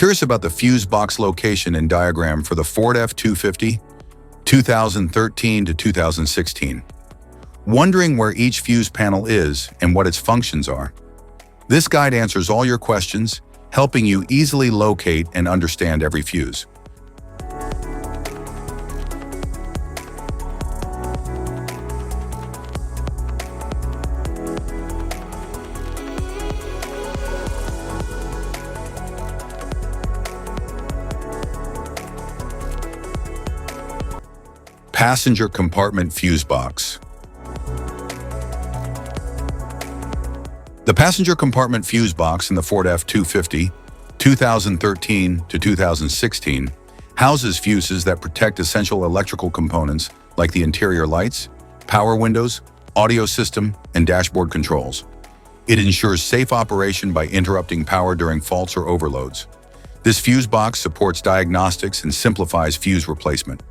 Curious about the fuse box location and diagram for the Ford F-250, 2013 to 2016? Wondering where each fuse panel is and what its functions are? This guide answers all your questions, helping you easily locate and understand every fuse. Passenger compartment fuse box. The passenger compartment fuse box in the Ford F-250, 2013 to 2016, houses fuses that protect essential electrical components like the interior lights, power windows, audio system, and dashboard controls. It ensures safe operation by interrupting power during faults or overloads. This fuse box supports diagnostics and simplifies fuse replacement.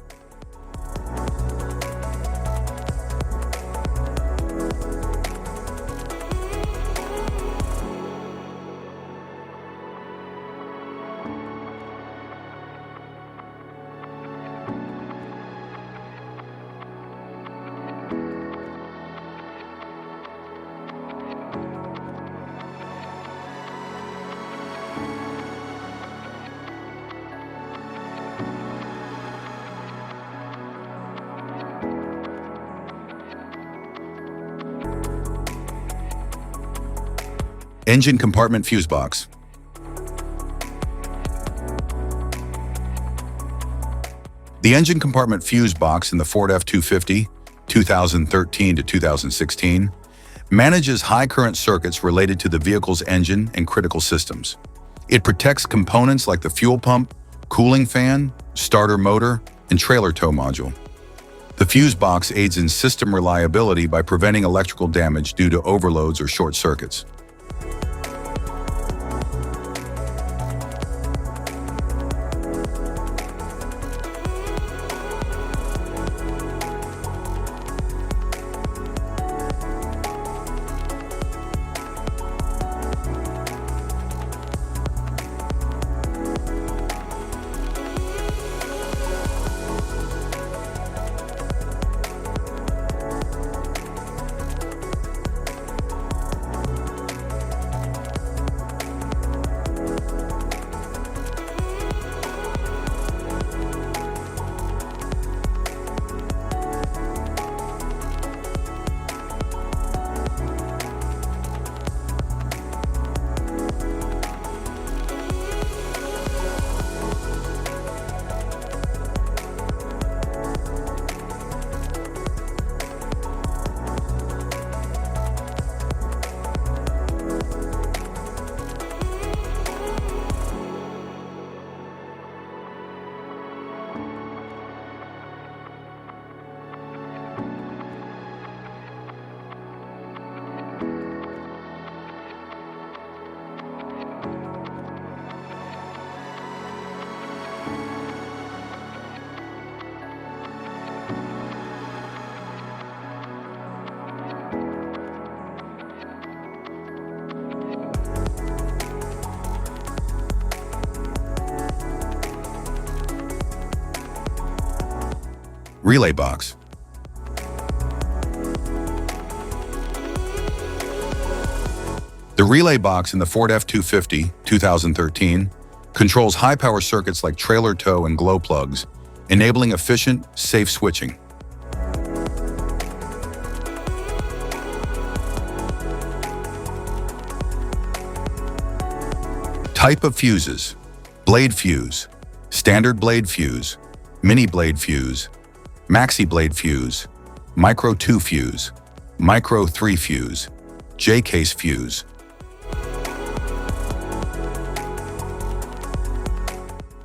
Engine compartment fuse box. The engine compartment fuse box in the Ford F-250, 2013 to 2016, manages high current circuits related to the vehicle's engine and critical systems. It protects components like the fuel pump, cooling fan, starter motor, and trailer tow module. The fuse box aids in system reliability by preventing electrical damage due to overloads or short circuits. Relay box. The relay box in the Ford F-250, 2013, controls high-power circuits like trailer tow and glow plugs, enabling efficient, safe switching. Type of fuses: blade fuse, standard blade fuse, mini blade fuse, maxi blade fuse, micro 2 fuse, micro 3 fuse, J-case fuse.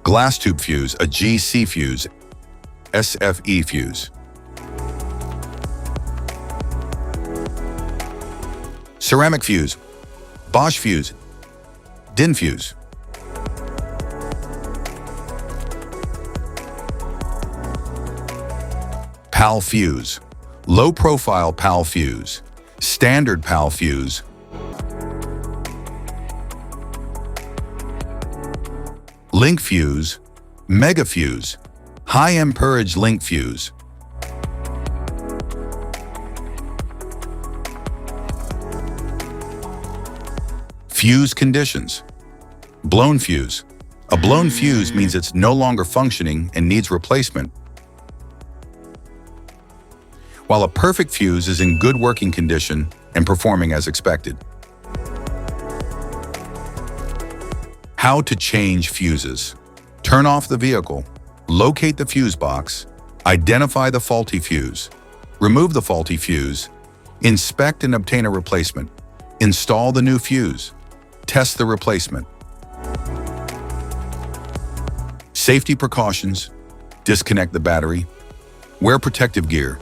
Glass tube fuse, a GC fuse, SFE fuse. Ceramic fuse, Bosch fuse, DIN fuse. PAL fuse, low profile PAL fuse, standard PAL fuse, Link fuse, mega fuse, high amperage link fuse. Fuse conditions. Blown fuse. A blown fuse means it's no longer functioning and needs replacement, while a perfect fuse is in good working condition and performing as expected. How to change fuses. Turn off the vehicle, locate the fuse box, identify the faulty fuse, remove the faulty fuse, inspect and obtain a replacement, install the new fuse, test the replacement. Safety precautions. Disconnect the battery, wear protective gear,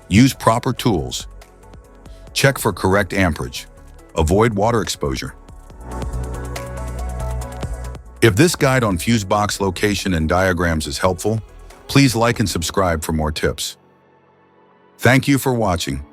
use proper tools, check for correct amperage, avoid water exposure. If this guide on fuse box location and diagrams is helpful, please like and subscribe for more tips. Thank you for watching.